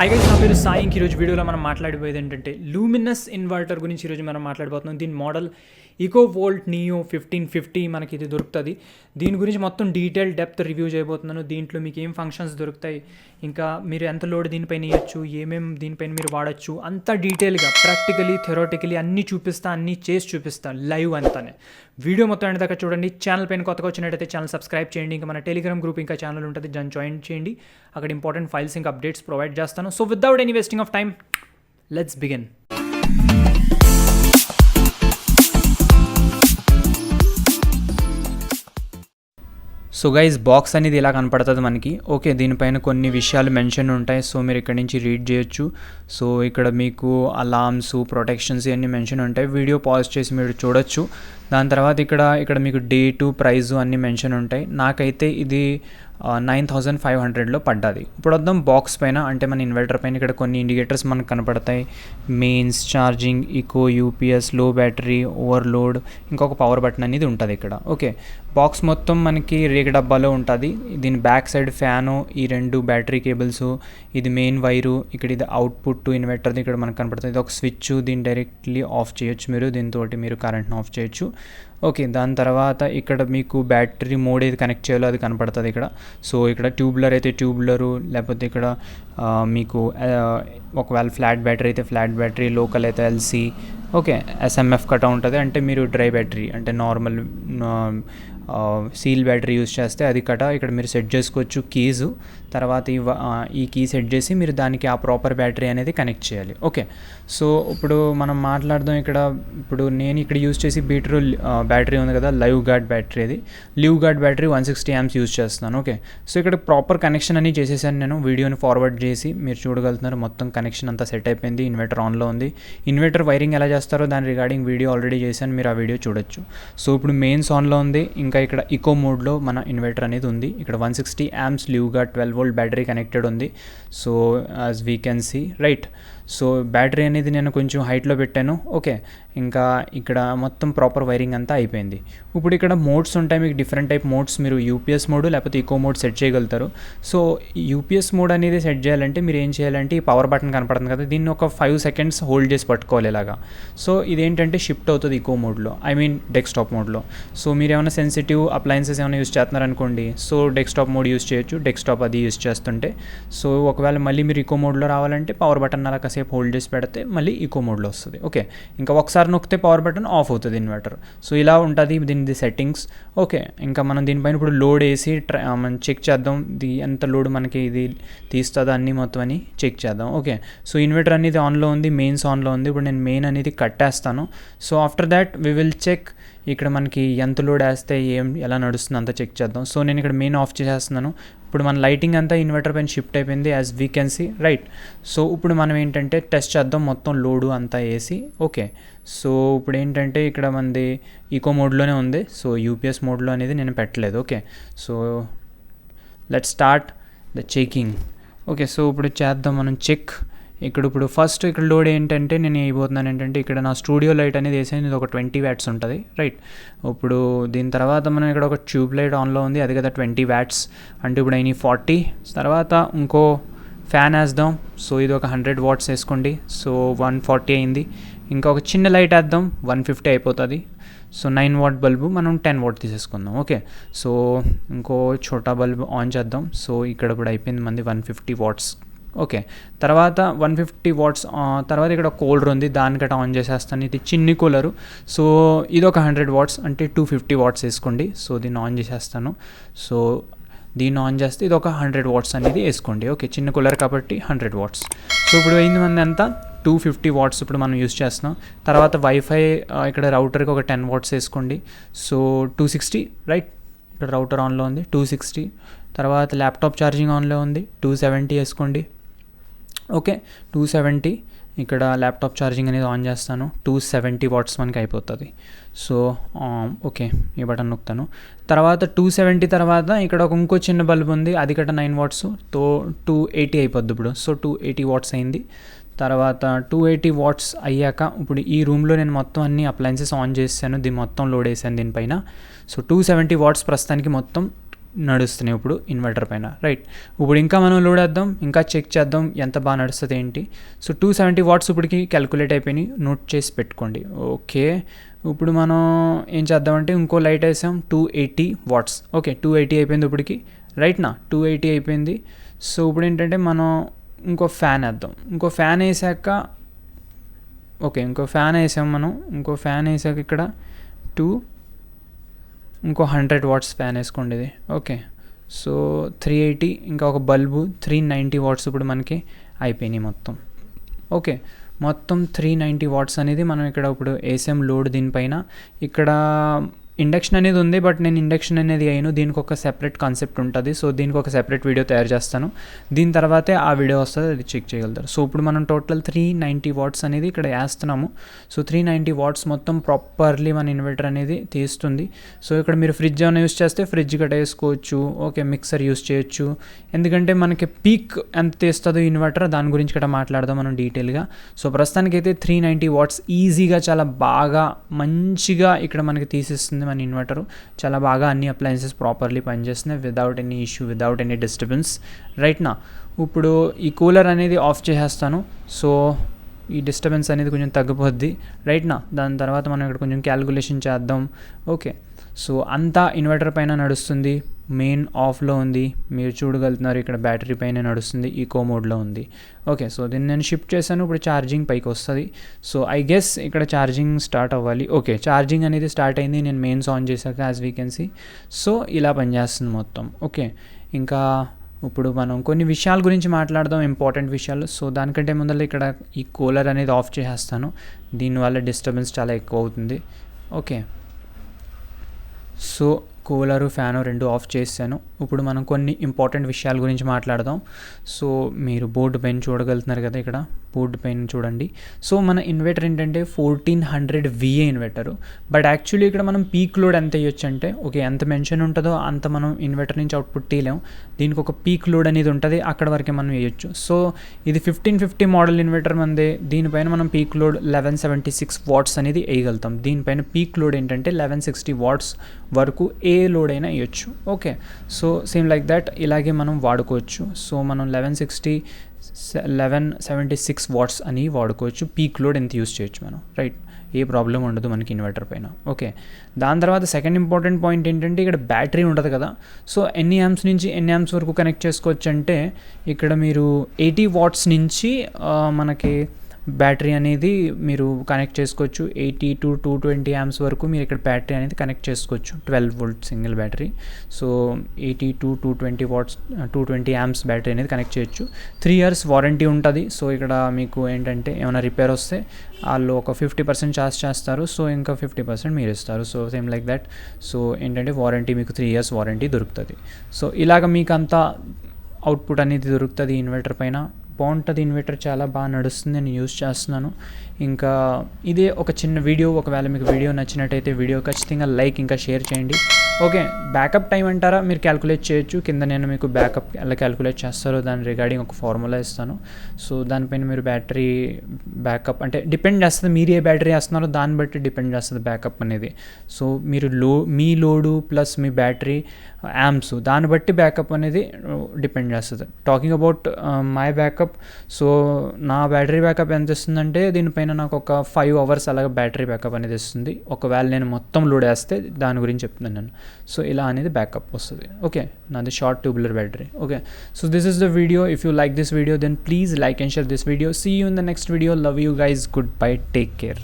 Hi guys, నా పేరు సాయి. ఈరోజు వీడియోలో మనం మాట్లాడిపోయేది ఏంటంటే లూమినస్ ఇన్వర్టర్ గురించి ఈరోజు మనం మాట్లాడిపోతున్నాం. దీని మోడల్ ఈకోవోల్ట్ నియో 1550 మనకి ఇది దొరుకుతుంది. దీని గురించి మొత్తం డీటెయిల్ డెప్త్ రివ్యూ చేయబోతున్నాను. దీంట్లో మీకు ఏం ఫంక్షన్స్ దొరుకుతాయి, ఇంకా మీరు ఎంత లోడ్ దీనిపైన ఇవ్వచ్చు, ఏమేమి దీనిపైన మీరు వాడచ్చు, అంత డీటెయిల్గా ప్రాక్టికలీ థెరోటికలీ అన్నీ చూపిస్తా, అన్నీ చేసి చూపిస్తా లైవ్ అంతానే. వీడియో మొత్తం ఎండ్ దాకా చూడండి. ఛానల్ పైన కొత్తగా వచ్చినట్టయితే ఛానల్ సబ్స్క్రైబ్ చేయండి. ఇంకా మన టెలిగ్రామ్ గ్రూప్ ఇంకా ఛానల్ ఉంటుంది, దాన్ని జాయిన్ చేయండి. అక్కడ ఇంపార్టెంట్ ఫైల్స్ ఇంకా అప్డేట్స్ ప్రొవైడ్ చేస్తాను. So without any wasting of time, let's begin. So guys, box అనేది ఇలా కనపడుతుంది మనకి. ఓకే, దీనిపైన కొన్ని విషయాలు మెన్షన్ ఉంటాయి. సో మీరు ఇక్కడ నుంచి రీడ్ చేయొచ్చు. సో ఇక్కడ మీకు అలార్మ్స్, ప్రొటెక్షన్స్ ఇవన్నీ మెన్షన్ ఉంటాయి. వీడియో పాజ్ చేసి మీరు చూడొచ్చు. దాని తర్వాత ఇక్కడ మీకు డేటు, ప్రైజు అన్నీ మెన్షన్ ఉంటాయి. నాకైతే ఇది 9500లో పడ్డది. ఇప్పుడు వద్దాం బాక్స్ పైన, అంటే మన ఇన్వర్టర్ పైన. ఇక్కడ కొన్ని ఇండికేటర్స్ మనకు కనపడతాయి. మెయిన్స్, ఛార్జింగ్, ఈకో, యూపీఎస్, లో బ్యాటరీ, ఓవర్లోడ్, ఇంకొక పవర్ బటన్ అనేది ఉంటుంది ఇక్కడ. ఓకే, బాక్స్ మొత్తం మనకి రేగ డబ్బాలో ఉంటుంది. దీని బ్యాక్ సైడ్ ఫ్యాను, ఈ రెండు బ్యాటరీ కేబుల్స్, ఇది మెయిన్ వైరు, ఇక్కడ ఇది అవుట్పుట్ ఇన్వర్టర్ది ఇక్కడ మనకు కనపడుతుంది. ఇది ఒక స్విచ్, దీన్ని డైరెక్ట్లీ ఆఫ్ చేయొచ్చు మీరు, దీంతో మీరు కరెంట్ని ఆఫ్ చేయొచ్చు. ఓకే, దాని తర్వాత ఇక్కడ మీకు బ్యాటరీ మోడ్ ఏది కనెక్ట్ చేయాలో అది కనపడుతుంది ఇక్కడ. సో ఇక్కడ ట్యూబ్లర్ అయితే ట్యూబ్లరు, లేకపోతే ఇక్కడ మీకు ఒకవేళ ఫ్లాట్ బ్యాటరీ అయితే ఫ్లాట్ బ్యాటరీ, లోకల్ అయితే ఎల్సీ. ఓకే, ఎస్ఎంఎఫ్ కట ఉంటుంది, అంటే మీరు డ్రై బ్యాటరీ అంటే నార్మల్ సీల్ బ్యాటరీ యూజ్ చేస్తే అది కట ఇక్కడ మీరు సెట్ చేసుకోవచ్చు. కీజు తర్వాత ఈ కీ సెట్ చేసి మీరు దానికి ఆ ప్రాపర్ బ్యాటరీ అనేది కనెక్ట్ చేయాలి. ఓకే, సో ఇప్పుడు మనం మాట్లాడదాం ఇక్కడ. ఇప్పుడు నేను ఇక్కడ యూజ్ చేసి బ్యాటరీ ఉంది కదా, లైవ్ గార్డ్ బ్యాటరీ. అది Livguard battery 160 amps use చేస్తున్నాను. ఓకే, సో ఇక్కడ ప్రాపర్ కనెక్షన్ అని చేసేసాను నేను. వీడియోని ఫార్వర్డ్ చేసి మీరు చూడగలుగుతున్నారు. మొత్తం కనెక్షన్ అంతా సెట్ అయిపోయింది. ఇన్వర్టర్ ఆన్లో ఉంది. ఇన్వర్టర్ వైరింగ్ ఎలా చేస్తారో దాని రిగార్డింగ్ వీడియో ఆల్రెడీ చేశాను, మీరు ఆ వీడియో చూడొచ్చు. సో ఇప్పుడు మెయిన్స్ ఆన్లో ఉంది. ఇంకా ఇక్కడ ఈకో మోడ్లో మన ఇన్వర్టర్ అనేది ఉంది. ఇక్కడ 160 amps Livguard 12 volt battery connected ఉంది. So as we can see right. So battery అనేది నేను కొంచెం హైట్లో పెట్టాను. ఓకే, ఇంకా ఇక్కడ మొత్తం ప్రాపర్ వైరింగ్ అంతా అయిపోయింది. ఇప్పుడు ఇక్కడ మోడ్స్ ఉంటాయి మీకు, డిఫరెంట్ టైప్ మోడ్స్. మీరు యూపీఎస్ మోడ్ లేకపోతే ఈకో మోడ్ సెట్ చేయగలుగుతారు. సో యూపీఎస్ మోడ్ అనేది సెట్ చేయాలంటే మీరు ఏం చేయాలంటే ఈ పవర్ బటన్ కనపడుతుంది కదా, దీన్ని ఒక 5 seconds హోల్డ్ చేసి పట్టుకోవాలి ఇలాగా. సో ఇదేంటంటే షిఫ్ట్ అవుతుంది ఈకో మోడ్లో, ఐ మీన్ డెస్క్టాప్ మోడ్లో. సో మీరు ఏమైనా సెన్సిటివ్ అప్లయన్సెస్ ఏమైనా యూజ్ చేస్తున్నారనుకోండి, సో డెస్క్టాప్ మోడ్ యూజ్ చేయొచ్చు. డెస్క్టాప్ అది యూజ్ చేస్తుంటే సో ఒకవేళ మళ్ళీ మీరు ఈకో మోడ్లో రావాలంటే పవర్ బటన్ అలా కాసేపు హోల్డ్ చేసి పెడితే మళ్ళీ ఈకో మోడ్లో వస్తుంది. ఓకే, ఇంకా ఒకసారి నొక్కితే పవర్ బటన్ ఆఫ్ అవుతుంది ఇన్వర్టర్. సో ఇలా ఉంటుంది దీని సెట్టింగ్స్. ఓకే, ఇంకా మనం దీనిపైన ఇప్పుడు లోడ్ వేసి మనం చెక్ చేద్దాం. ఎంత లోడ్ మనకి ఇది తీస్తుందో అన్నీ మొత్తం అని చెక్ చేద్దాం. ఓకే, సో ఇన్వర్టర్ అనేది ఆన్లో ఉంది, మెయిన్స్ ఆన్లో ఉంది. ఇప్పుడు నేను మెయిన్ అనేది కట్టేస్తాను. So after that we will check ఇక్కడ మనకి ఎంత లోడ్ వేస్తే ఎలా నడుస్తుంది అంతా చెక్ చేద్దాం. సో నేను ఇక్కడ మెయిన్ ఆఫ్ చేసేస్తున్నాను. ఇప్పుడు మన లైటింగ్ అంతా ఇన్వర్టర్ పైన షిఫ్ట్ అయిపోయింది, as we can see right. So ఇప్పుడు మనం ఏంటంటే టెస్ట్ చేద్దాం మొత్తం లోడు అంతా వేసి. ఓకే, సో ఇప్పుడు ఏంటంటే ఇక్కడ మనది ఈకో మోడ్లోనే ఉంది. సో యూపీఎస్ మోడ్లో అనేది నేను పెట్టలేదు. Okay, so let's start the checking. Okay, so ఇప్పుడు చేద్దాం మనం చెక్. ఇప్పుడు ఫస్ట్ ఇక్కడ లోడ్ ఏంటంటే నేను వేయబోతున్నాను ఏంటంటే ఇక్కడ నా స్టూడియో లైట్ అనేది వేసాను. ఇది ఒక 20 watts ఉంటుంది రైట్. ఇప్పుడు దీని తర్వాత మనం ఇక్కడ ఒక ట్యూబ్ లైట్ ఆన్లో ఉంది, అది కదా 20 watts. అంటే ఇప్పుడు అయినాయి 40. తర్వాత ఇంకో ఫ్యాన్ వేద్దాం. సో ఇది ఒక 100 watts వేసుకోండి. సో 140 అయింది. ఇంకా ఒక చిన్న లైట్ వేద్దాం, 150 అయిపోతుంది. సో 9 watt బల్బు మనం 10 watt తీసేసుకుందాం. ఓకే, సో ఇంకో చోటా బల్బు ఆన్ చేద్దాం. సో ఇక్కడ ఇప్పుడు అయిపోయింది మంది 150 watts. ఓకే, తర్వాత 150 watts. తర్వాత ఇక్కడ కూలర్ ఉంది, దానికట ఆన్ చేసేస్తాను. ఇది చిన్ని కూలరు. సో ఇది ఒక 100 watts, అంటే 250 watts వేసుకోండి. సో దీన్ని ఆన్ చేసేస్తాను. సో దీన్ని ఆన్ చేస్తే ఇది ఒక 100 watts అనేది వేసుకోండి. ఓకే, చిన్న కూలర్ కాబట్టి 100 watts. సో ఇప్పుడు అయింది మంది అంతా 250 watts ఇప్పుడు మనం యూజ్ చేస్తున్నాం. తర్వాత వైఫై ఇక్కడ రౌటర్కి ఒక 10 watts వేసుకోండి. So 260 right. ఇక్కడ రౌటర్ ఆన్లో ఉంది 260. తర్వాత ల్యాప్టాప్ ఛార్జింగ్ ఆన్లో ఉంది 270 వేసుకోండి. ఓకే, 270. ఇక్కడ ల్యాప్టాప్ ఛార్జింగ్ అనేది ఆన్ చేస్తాను. 270 watts మనకి అయిపోతుంది. సో ఓకే, ఈ బటన్ నొక్కుతాను. తర్వాత 270 తర్వాత ఇక్కడ ఒక ఇంకో చిన్న బల్బ్ ఉంది, అది కట్ట 9 watts. 280 అయిపోద్ది ఇప్పుడు. సో 280 watts అయింది. తర్వాత 280 watts అయ్యాక ఇప్పుడు ఈ రూమ్లో నేను మొత్తం అన్ని అప్లయన్సెస్ ఆన్ చేశాను, దీన్ని మొత్తం లోడ్ వేసాను దీనిపైన. సో 270 watts ప్రస్తుతానికి మొత్తం నడుస్తున్నాయి ఇప్పుడు ఇన్వర్టర్ పైన, రైట్. ఇప్పుడు ఇంకా మనం లోడ్ వేద్దాం, ఇంకా చెక్ చేద్దాం ఎంత బాగా నడుస్తుంది ఏంటి. సో 270 వాట్స్ ఇప్పటికి క్యాలిక్యులేట్ అయిపోయినాయి, నోట్ చేసి పెట్టుకోండి. ఓకే, ఇప్పుడు మనం ఏం చేద్దామంటే ఇంకో లైట్ వేసాం 280 వాట్స్. ఓకే, 280 అయిపోయింది ఇప్పటికి, రైట్ నా 280 అయిపోయింది. సో ఇప్పుడు ఏంటంటే మనం ఇంకో ఫ్యాన్ వేద్దాం. ఇంకో ఫ్యాన్ వేసాక ఓకే ఇంకో ఫ్యాన్ వేసాం మనం. ఇంకో ఫ్యాన్ వేసాక ఇక్కడ ఇంకో 100 వాట్స్ ఫ్యాన్ వేసుకోండి ఇది. ఓకే, సో 380, ఇంకా ఒక బల్బు 390 వాట్స్ ఇప్పుడు మనకి అయిపోయినాయి మొత్తం. ఓకే, మొత్తం 390 వాట్స్ అనేది మనం ఇక్కడ ఇప్పుడు వేసాం లోడ్ దీనిపైన. ఇక్కడ ఇండక్షన్ అనేది ఉంది, బట్ నేను ఇండక్షన్ అనేది అయ్యాను, దీనికి ఒక సెపరేట్ కాన్సెప్ట్ ఉంటుంది. సో దీనికి ఒక సెపరేట్ వీడియో తయారు చేస్తాను, దీని తర్వాతే ఆ వీడియో వస్తుంది, అది చెక్ చేయగలుగుతారు. సో ఇప్పుడు మనం టోటల్ 390 వాట్స్ అనేది ఇక్కడ వేస్తున్నాము. సో 390 వాట్స్ మొత్తం ప్రాపర్లీ మన ఇన్వర్టర్ అనేది తీస్తుంది. సో ఇక్కడ మీరు ఫ్రిడ్జ్ ఏమైనా యూస్ చేస్తే ఫ్రిడ్జ్ గట్ట వేసుకోవచ్చు. ఓకే, మిక్సర్ యూస్ చేయొచ్చు, ఎందుకంటే మనకి పీక్ ఎంత తీస్తుందో ఇన్వర్టర్ దాని గురించి కూడా మాట్లాడదాం మనం డీటెయిల్గా. సో ప్రస్తుతానికైతే 390 వాట్స్ ఈజీగా చాలా బాగా మంచిగా ఇక్కడ మనకి తీసిస్తుంది మన ఇన్వర్టర్. చాలా బాగా అన్ని అప్లయన్సెస్ ప్రాపర్లీ పనిచేస్తున్నాయి without any issue, without any disturbance, right నా. ఇప్పుడు ఈ కూలర్ అనేది ఆఫ్ చేసేస్తాను. సో ఈ డిస్టర్బెన్స్ అనేది కొంచెం తగ్గిపోద్ది, రైట్ నా. దాని తర్వాత మనం ఇక్కడ కొంచెం క్యాలిక్యులేషన్ చేద్దాం. ఓకే, సో అంతా ఇన్వర్టర్ పైన నడుస్తుంది, మెయిన్ ఆఫ్లో ఉంది, మీరు చూడగలుగుతున్నారు ఇక్కడ బ్యాటరీ పైన నడుస్తుంది, ఈకో మోడ్లో ఉంది. ఓకే, సో దీన్ని నేను షిఫ్ట్ చేశాను, ఇప్పుడు ఛార్జింగ్ పైకి వస్తుంది. సో ఐ గెస్ ఇక్కడ ఛార్జింగ్ స్టార్ట్ అవ్వాలి. ఓకే, ఛార్జింగ్ అనేది స్టార్ట్ అయింది నేను మెయిన్స్ ఆన్ చేశాక, as we can see. So ఇలా పనిచేస్తుంది మొత్తం. ఓకే, ఇంకా ఇప్పుడు మనం కొన్ని విషయాల గురించి మాట్లాడదాం, ఇంపార్టెంట్ విషయాలు. సో దానికంటే ముందర ఇక్కడ ఈ కూలర్ అనేది ఆఫ్ చేసేస్తాను, దీనివల్ల డిస్టర్బెన్స్ చాలా ఎక్కువ అవుతుంది. ఓకే, సో కూలరు ఫ్యాను రెండు ఆఫ్ చేశాను. ఇప్పుడు మనం కొన్ని ఇంపార్టెంట్ విషయాల గురించి మాట్లాడదాం. సో మీరు బోర్డు పైన చూడగలుగుతున్నారు కదా, ఇక్కడ బోర్డు పైన చూడండి. సో మన ఇన్వర్టర్ ఏంటంటే 1400 VA ఇన్వర్టరు, బట్ యాక్చువల్లీ ఇక్కడ మనం పీక్ లోడ్ ఎంత ఇవ్వచ్చు అంటే, ఓకే ఎంత మెన్షన్ ఉంటుందో అంత మనం ఇన్వర్టర్ నుంచి అవుట్పుట్ తీయలేం, దీనికి ఒక పీక్ లోడ్ అనేది ఉంటుంది, అక్కడ వరకే మనం వేయచ్చు. సో ఇది 1550 మోడల్ ఇన్వర్టర్ మనది, దీనిపైన మనం పీక్ లోడ్ 1176 వాట్స్ అనేది వేయగలుగుతాం. దీనిపైన పీక్ లోడ్ ఏంటంటే 1160 వాట్స్ వరకు ఏ లోడ్ అయినా వేయచ్చు. Okay, so same like that ఇలాగే మనం వాడుకోవచ్చు. సో మనం 1176 వాట్స్ అని వాడుకోవచ్చు, పీక్ లోడ్ ఎంత యూస్ చేయొచ్చు మనం, రైట్. ఏ ప్రాబ్లం ఉండదు మనకి ఇన్వర్టర్ పైన. ఓకే, దాని తర్వాత సెకండ్ ఇంపార్టెంట్ పాయింట్ ఏంటంటే ఇక్కడ బ్యాటరీ ఉంటుంది కదా. సో ఎన్ని యామ్స్ నుంచి ఎన్ని యామ్స్ వరకు కనెక్ట్ చేసుకోవచ్చు అంటే, ఇక్కడ మీరు 80 వాట్స్ నుంచి మనకి బ్యాటరీ అనేది మీరు కనెక్ట్ చేసుకోవచ్చు. 80 to 220 యామ్స్ వరకు మీరు ఇక్కడ బ్యాటరీ అనేది కనెక్ట్ చేసుకోవచ్చు, 12 volt single battery. So 80 to 220 watts 220 amps battery అనేది కనెక్ట్ చేయొచ్చు. 3 years వారంటీ ఉంటుంది. సో ఇక్కడ మీకు ఏంటంటే ఏమైనా రిపేర్ వస్తే వాళ్ళు ఒక 50% ఛార్జ్ చేస్తారు, సో ఇంకా 50% మీరు ఇస్తారు. So same like that. So ఏంటంటే వారంటీ మీకు 3 years వారంటీ దొరుకుతుంది. సో ఇలాగ మీకు అంతా అవుట్పుట్ అనేది దొరుకుతుంది ఇన్వర్టర్ పైన. బాగుంటుంది ఇన్వర్టర్, చాలా బాగా నడుస్తుంది, నేను యూజ్ చేస్తున్నాను. ఇంకా ఇదే ఒక చిన్న వీడియో, ఒకవేళ మీకు వీడియో నచ్చినట్టయితే వీడియో ఖచ్చితంగా లైక్ ఇంకా షేర్ చేయండి. ఓకే, బ్యాకప్ టైం అంటారా, మీరు క్యాలిక్యులేట్ చేయొచ్చు, కింద నేను మీకు బ్యాకప్ ఎలా క్యాలిక్యులేట్ చేస్తారో దాని రిగార్డింగ్ ఒక ఫార్ములా ఇస్తాను. సో దానిపైన మీరు బ్యాటరీ బ్యాకప్ అంటే డిపెండ్ చేస్తుంది, మీరు ఏ బ్యాటరీ వేస్తున్నారో దాన్ని బట్టి డిపెండ్ చేస్తుంది బ్యాకప్ అనేది. సో మీరు మీ లోడు ప్లస్ మీ బ్యాటరీ యామ్స్ దాన్ని బట్టి బ్యాకప్ అనేది డిపెండ్ చేస్తుంది. Talking about my backup, so నా బ్యాటరీ బ్యాకప్ ఎంత ఇస్తుందంటే దీనిపైన నాకు ఒక 5 hours అలాగ బ్యాటరీ బ్యాకప్ అనేది ఇస్తుంది, ఒకవేళ నేను మొత్తం లోడ్ వేస్తే దాని గురించి చెప్తున్నాను నేను. సో ఇలా అనేది బ్యాకప్ వస్తుంది. ఓకే, నాది short tubular battery. Okay, so this is the video. If you like this video then please like and share this video. See you in the next video. Love you guys. Goodbye. Take care.